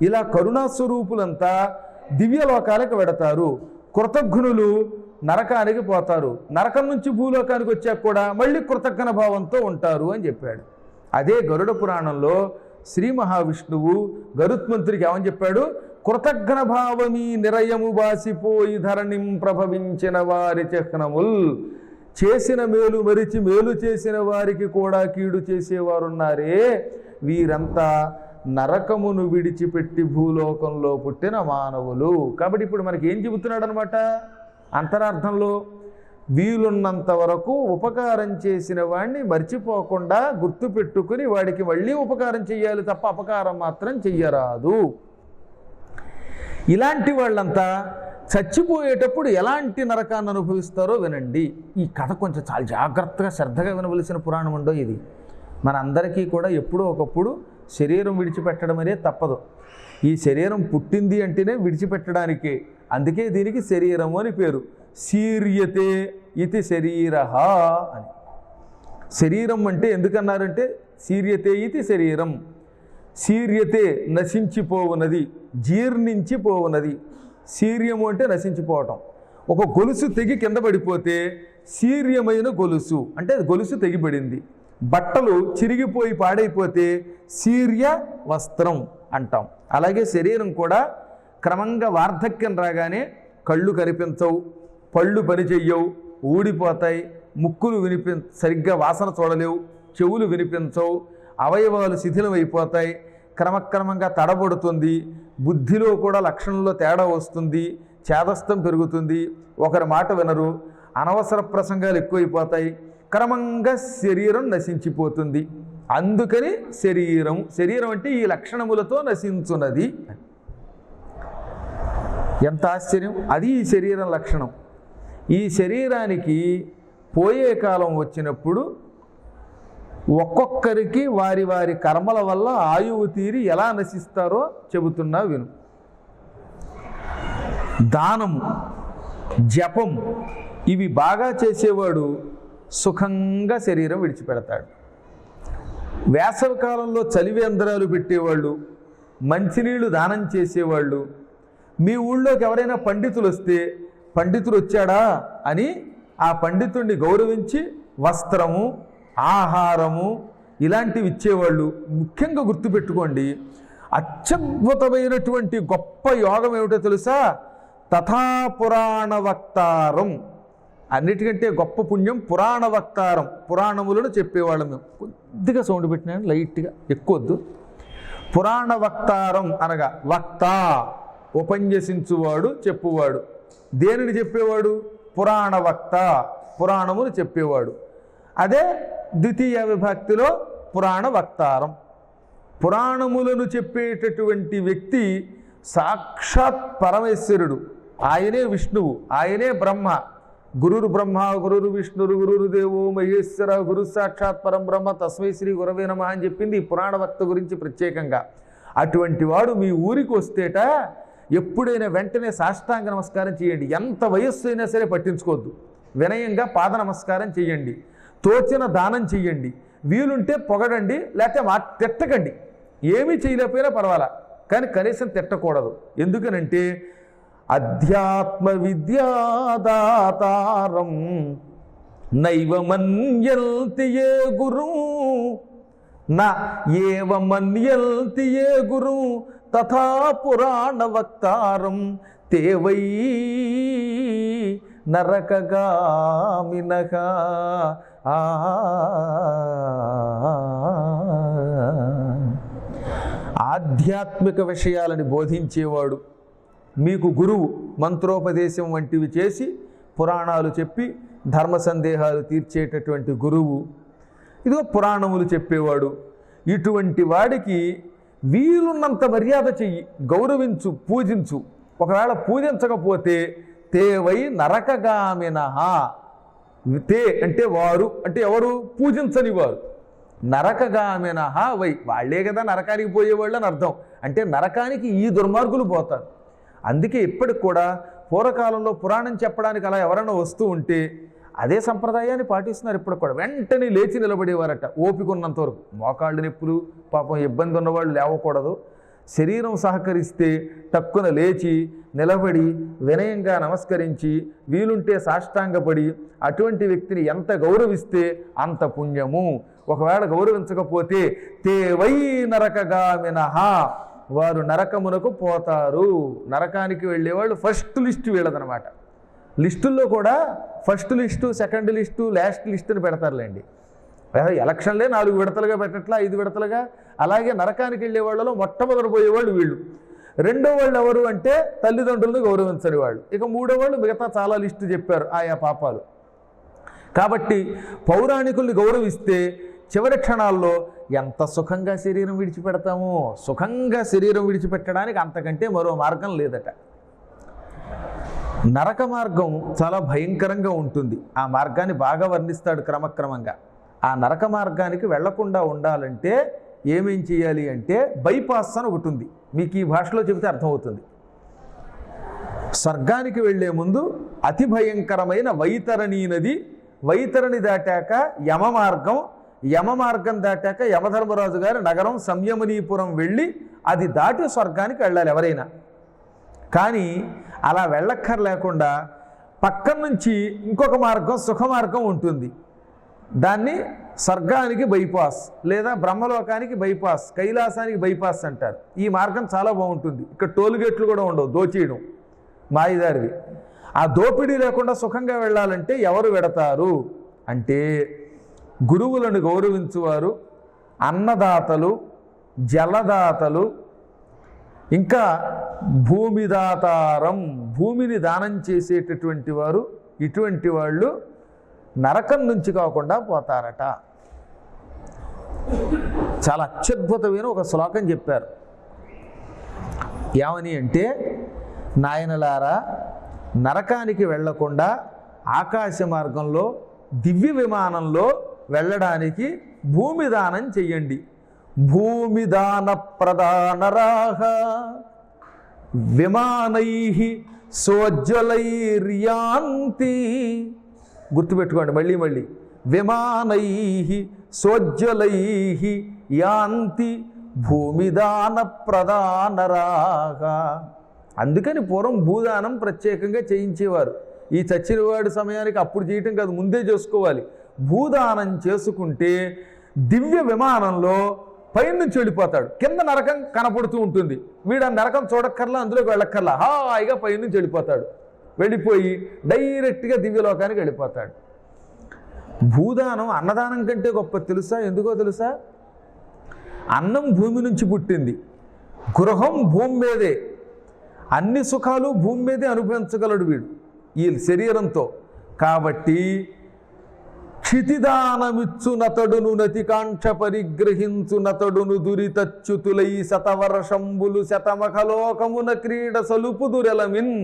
ఇలా కరుణాస్వరూపులంతా దివ్యలోకాలకు వెడతారు. కృతజ్ఞులు నరకానికి పోతారు. నరకం నుంచి భూలోకానికి వచ్చాక కూడా మళ్ళీ కృతజ్ఞ భావంతో ఉంటారు అని చెప్పాడు. అదే గరుడ పురాణంలో శ్రీ మహావిష్ణువు గరుత్మంతుడికి ఏమని చెప్పాడు? కృతజ్ఞ భావమీ నిరయము బాసిపోయి ధరణిం ప్రభవించిన వారి చిహ్నముల్. చేసిన మేలు మరిచి మేలు చేసిన వారికి కూడా కీడు చేసేవారున్నారే, వీరంతా నరకమును విడిచిపెట్టి భూలోకంలో పుట్టిన మానవులు. కాబట్టి ఇప్పుడు మనకి ఏం చెబుతున్నాడు అనమాట అంతరార్థంలో? వీలున్నంత వరకు ఉపకారం చేసిన వాడిని మర్చిపోకుండా గుర్తుపెట్టుకుని వాడికి మళ్ళీ ఉపకారం చెయ్యాలి తప్ప అపకారం మాత్రం చెయ్యరాదు. ఇలాంటి వాళ్ళంతా చచ్చిపోయేటప్పుడు ఎలాంటి నరకాన్ని అనుభవిస్తారో వినండి. ఈ కథ కొంచెం చాలా జాగ్రత్తగా శ్రద్ధగా వినవలసిన పురాణం ఉండో ఇది. మన అందరికీ కూడా ఎప్పుడో ఒకప్పుడు శరీరం విడిచిపెట్టడం అనేది తప్పదు. ఈ శరీరం పుట్టింది అంటేనే విడిచిపెట్టడానికే, అందుకే దీనికి శరీరము అని పేరు. శీర్యతే ఇది శరీర అని. శరీరం అంటే ఎందుకన్నారంటే శీర్యతే ఇది శరీరం. శీర్యతే నశించిపోవునది, జీర్ణించిపోవునది. శీర్యము అంటే నశించిపోవటం. ఒక గొలుసు తెగి కింద పడిపోతే శీర్యమైన గొలుసు అంటే అది గొలుసు తెగిపడింది. బట్టలు చిరిగిపోయి పాడైపోతే శీర్య వస్త్రం అంటాం. అలాగే శరీరం కూడా క్రమంగా వార్ధక్యం రాగానే కళ్ళు కనిపించవు, పళ్ళు పనిచెయ్యవు, ఊడిపోతాయి, ముక్కులు సరిగ్గా వాసన చూడలేవు, చెవులు వినిపించవు, అవయవాలు శిథిలమైపోతాయి, క్రమక్రమంగా తడబడుతుంది, బుద్ధిలో కూడా లక్షణంలో తేడా వస్తుంది, చేదస్తం పెరుగుతుంది, ఒకరి మాట వినరు, అనవసర ప్రసంగాలు ఎక్కువైపోతాయి, క్రమంగా శరీరం నశించిపోతుంది. అందుకని శరీరం అంటే ఈ లక్షణములతో నశించున్నది. ఎంత ఆశ్చర్యం! అది ఈ శరీరం లక్షణం. ఈ శరీరానికి పోయే కాలం వచ్చినప్పుడు ఒక్కొక్కరికి వారి వారి కర్మల వల్ల ఆయువు తీరి ఎలా నశిస్తారో చెబుతున్నా విను. దానము, జపం ఇవి బాగా చేసేవాడు సుఖంగా శరీరం విడిచిపెడతాడు. వేసవి కాలంలో చలివేంద్రాలు పెట్టేవాళ్ళు, మంచినీళ్లు దానం చేసేవాళ్ళు, మీ ఊళ్ళోకి ఎవరైనా పండితులు వస్తే పండితుడు వచ్చాడా అని ఆ పండితుడిని గౌరవించి వస్త్రము, ఆహారము ఇలాంటివి ఇచ్చేవాళ్ళు. ముఖ్యంగా గుర్తుపెట్టుకోండి, అత్యద్భుతమైనటువంటి గొప్ప యోగం ఏమిటో తెలుసా? తథా పురాణ వక్తారం. అన్నిటికంటే గొప్ప పుణ్యం పురాణ వక్తారం. పురాణములను చెప్పేవాళ్ళం మేము. కొద్దిగా సౌండ్ పెట్టినాను, లైట్గా, ఎక్కువద్దు. పురాణ వక్తారం అనగా వక్త ఉపన్యసించువాడు, చెప్పువాడు. దేనిని చెప్పేవాడు? పురాణ వక్త, పురాణములు చెప్పేవాడు. అదే ద్వితీయ విభక్తిలో పురాణ వక్తారం. పురాణములను చెప్పేటటువంటి వ్యక్తి సాక్షాత్ పరమేశ్వరుడు. ఆయనే విష్ణువు, ఆయనే బ్రహ్మ. గురురు బ్రహ్మ, గురురు విష్ణురు, గురురు దేవో మహేశ్వర, గురు సాక్షాత్ పరం బ్రహ్మ, తస్మై శ్రీ గురవే నమః అని చెప్పింది ఈ పురాణ వక్త గురించి ప్రత్యేకంగా. అటువంటి వాడు మీ ఊరికి వస్తేట ఎప్పుడైనా వెంటనే సాష్టాంగ నమస్కారం చేయండి. ఎంత వయస్సు అయినా సరే పట్టించుకోవద్దు. వినయంగా పాద నమస్కారం చేయండి. తోచిన దానం చెయ్యండి. వీలుంటే పొగడండి, లేకపోతే తిట్టకండి. ఏమీ చేయలేకపోయినా పర్వాలా, కానీ కనీసం తిట్టకూడదు. ఎందుకనంటే అధ్యాత్మ విద్యాదాతారం నైవ మన్యంతి ఏ గురు నా ఏవ మన్యంతి ఏ గురు తథా పురాణ వక్తారం తే వై నరకగామినః. ఆధ్యాత్మిక విషయాలని బోధించేవాడు మీకు గురువు. మంత్రోపదేశం వంటివి చేసి పురాణాలు చెప్పి ధర్మ సందేహాలు తీర్చేటటువంటి గురువు. ఇదిగో పురాణములు చెప్పేవాడు. ఇటువంటి వాడికి వీలున్నంత మర్యాద చెయ్యి, గౌరవించు, పూజించు. ఒకవేళ పూజించకపోతే తేవై నరకగామినః. తే అంటే వారు, అంటే ఎవరు? పూజించని వారు. నరకగామినః వై, వాళ్ళే కదా నరకానికి పోయేవాళ్ళు అని అర్థం. అంటే నరకానికి ఈ దుర్మార్గులు పోతారు. అందుకే ఇప్పటికి కూడా పూర్వకాలంలో పురాణం చెప్పడానికి అలా ఎవరైనా వస్తూ ఉంటే అదే సంప్రదాయాన్ని పాటిస్తున్నారు. ఇప్పుడు కూడా వెంటనే లేచి నిలబడేవారట ఓపిక ఉన్నంత వరకు. మోకాళ్ళు నొప్పులు, పాపం ఇబ్బంది ఉన్నవాళ్ళు లేవకూడదు. శరీరం సహకరిస్తే టక్కున లేచి నిలబడి వినయంగా నమస్కరించి వీలుంటే సాష్టాంగపడి అటువంటి వ్యక్తిని ఎంత గౌరవిస్తే అంత పుణ్యము. ఒకవేళ గౌరవించకపోతే తేవై నరకగామినః, వారు నరకమునకు పోతారు. నరకానికి వెళ్ళేవాళ్ళు ఫస్ట్ లిస్టు వీళ్ళదనమాట. లిస్టుల్లో కూడా first list, second list, last list అని పెడతారులేండి. ఎలక్షన్లే 4 విడతలుగా పెట్టట్లా, 5 విడతలుగా. అలాగే నరకానికి వెళ్ళే వాళ్ళలో మొట్టమొదటి పోయేవాళ్ళు వీళ్ళు. రెండో వాళ్ళు ఎవరు అంటే తల్లిదండ్రులను గౌరవించని వాళ్ళు. ఇక మూడో వాళ్ళు మిగతా చాలా లిస్టు చెప్పారు ఆయా పాపాలు. కాబట్టి పౌరాణికుల్ని గౌరవిస్తే చివరి క్షణాల్లో ఎంత సుఖంగా శరీరం విడిచిపెడతామో, సుఖంగా శరీరం విడిచిపెట్టడానికి అంతకంటే మరో మార్గం లేదట. నరక మార్గం చాలా భయంకరంగా ఉంటుంది. ఆ మార్గాన్ని బాగా వర్ణిస్తాడు క్రమక్రమంగా. ఆ నరక మార్గానికి వెళ్లకుండా ఉండాలంటే ఏమేం చేయాలి అంటే బైపాస్ అని ఒకటి ఉంది. మీకు ఈ భాషలో చెబితే అర్థమవుతుంది. స్వర్గానికి వెళ్లే ముందు అతి భయంకరమైన వైతరణి నది, వైతరణి దాటాక యమ మార్గం, యమ మార్గం దాటాక యమధర్మరాజు గారి నగరం సంయమనీపురం వెళ్ళి అది దాటి స్వర్గానికి వెళ్ళాలి ఎవరైనా. కానీ అలా వెళ్ళక్కర్లేకుండా పక్కన నుంచి ఇంకొక మార్గం, సుఖ మార్గం ఉంటుంది. దాన్ని స్వర్గానికి బైపాస్ లేదా బ్రహ్మలోకానికి బైపాస్, కైలాసానికి బైపాస్ అంటారు. ఈ మార్గం చాలా బాగుంటుంది. ఇక్కడ టోల్గేట్లు కూడా ఉండవు, దోచేయడం మాయిదారివి. ఆ దోపిడీ లేకుండా సుఖంగా వెళ్ళాలంటే ఎవరు వెడతారు అంటే గురువులను గౌరవించువారు, అన్నదాతలు, జలదాతలు, ఇంకా భూమిదాతారం, భూమిని దానం చేసేటటువంటి వారు. ఇటువంటి వాళ్ళు నరకం నుంచి కాకుండా పోతారట. చాలా అత్యద్భుతమైన ఒక శ్లోకం చెప్పారు. ఏమని అంటే, నాయనలారా, నరకానికి వెళ్లకుండా ఆకాశ మార్గంలో దివ్య విమానంలో వెళ్ళడానికి భూమి దానం చెయ్యండి. భూమి దాన ప్రదానరాహ విమానై సోజ్వలైర్యాంతి. గుర్తుపెట్టుకోండి మళ్ళీ మళ్ళీ, విమానై సోజ్వలై యాంతి భూమిదాన ప్రదానరాగా. అందుకని పూర్వం భూదానం ప్రత్యేకంగా చేయించేవారు. ఈ చచ్చినవాడి సమయానికి అప్పుడు చేయటం కాదు, ముందే చేసుకోవాలి. భూదానం చేసుకుంటే దివ్య విమానంలో పైనుంచి వెళ్ళిపోతాడు. కింద నరకం కనపడుతూ ఉంటుంది. వీడు ఆ నరకం చూడక్కర్లా, అందులోకి వెళ్ళక్కర్లా, హాయిగా పైనుంచి వెళ్ళిపోతాడు. వెళ్ళిపోయి డైరెక్ట్గా దివ్యలోకానికి వెళ్ళిపోతాడు. భూదానం అన్నదానం కంటే గొప్ప తెలుసా? ఎందుకో తెలుసా? అన్నం భూమి నుంచి పుట్టింది, గృహం భూమి మీదే, అన్ని సుఖాలు భూమి మీదే అనుభవించగలడు వీడు ఈ శరీరంతో. కాబట్టి క్షితిదానమిచ్చునతడును నతికాంక్ష పరిగ్రహించునతడును దురితచ్యుతులై శతవర్షంబులు శతమఖలోకమున క్రీడ సలుపుదురెలమిన్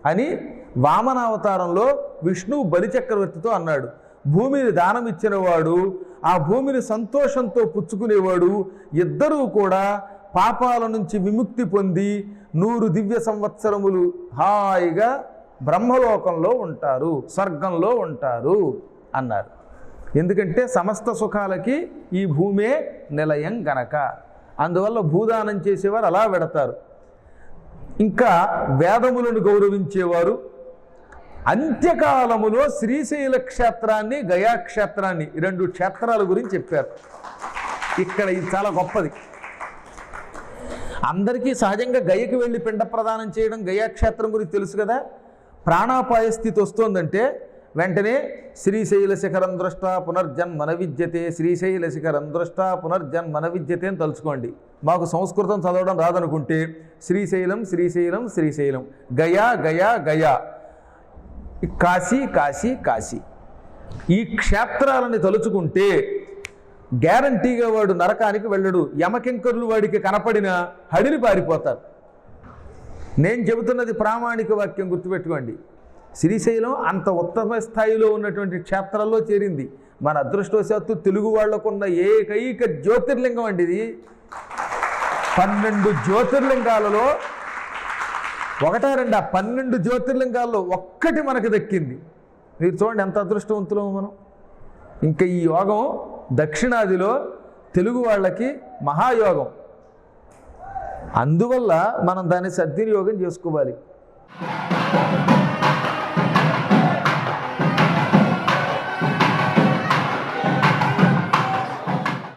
అని వామనావతారంలో విష్ణువు బలిచక్రవర్తితో అన్నాడు. భూమిని దానం ఇచ్చినవాడు, ఆ భూమిని సంతోషంతో పుచ్చుకునేవాడు, ఇద్దరూ కూడా పాపాల నుంచి విముక్తి పొంది 100 దివ్య సంవత్సరములు హాయిగా బ్రహ్మలోకంలో ఉంటారు, స్వర్గంలో ఉంటారు అన్నారు. ఎందుకంటే సమస్త సుఖాలకి ఈ భూమే నిలయం గనక. అందువల్ల భూదానం చేసేవారు అలా వెడతారు. ఇంకా వేదములను గౌరవించేవారు అంత్యకాలములో శ్రీశైల క్షేత్రాన్ని, గయాక్షేత్రాన్ని, 2 క్షేత్రాల గురించి చెప్పారు. ఇక్కడ ఇది చాలా గొప్పది. అందరికీ సహజంగా గయకి వెళ్ళి పిండ ప్రదానం చేయడం, గయాక్షేత్రం గురించి తెలుసు కదా. ప్రాణాపాయ స్థితి వస్తోందంటే వెంటనే శ్రీశైల శిఖరం దృష్ట పునర్జన్మన విద్యతే, శ్రీశైల శిఖరం దృష్ట పునర్జన్మన విద్యతే అని తలుచుకోండి. మాకు సంస్కృతం చదవడం రాదనుకుంటే శ్రీశైలం శ్రీశైలం శ్రీశైలం, గయా గయా గయా, కాశీ కాశీ కాశీ, ఈ క్షేత్రాలని తలుచుకుంటే గ్యారంటీగా వాడు నరకానికి వెళ్ళడు. యమకింకరులు వాడికి కనపడిన హడిని పారిపోతారు. నేను చెబుతున్నది ప్రామాణిక వాక్యం, గుర్తుపెట్టుకోండి. శ్రీశైలం అంత ఉత్తమ స్థాయిలో ఉన్నటువంటి క్షేత్రాల్లో చేరింది. మన అదృష్టవశాత్తు తెలుగు వాళ్లకున్న ఏకైక జ్యోతిర్లింగం అండి ఇది. 12 జ్యోతిర్లింగాలలో 1-2 12 జ్యోతిర్లింగాల్లో ఒక్కటి మనకు దక్కింది. మీరు చూడండి ఎంత అదృష్టవంతులమో మనం. ఇంకా ఈ యోగం దక్షిణాదిలో తెలుగు వాళ్ళకి మహాయోగం. అందువల్ల మనం దాన్ని సద్వినియోగం చేసుకోవాలి.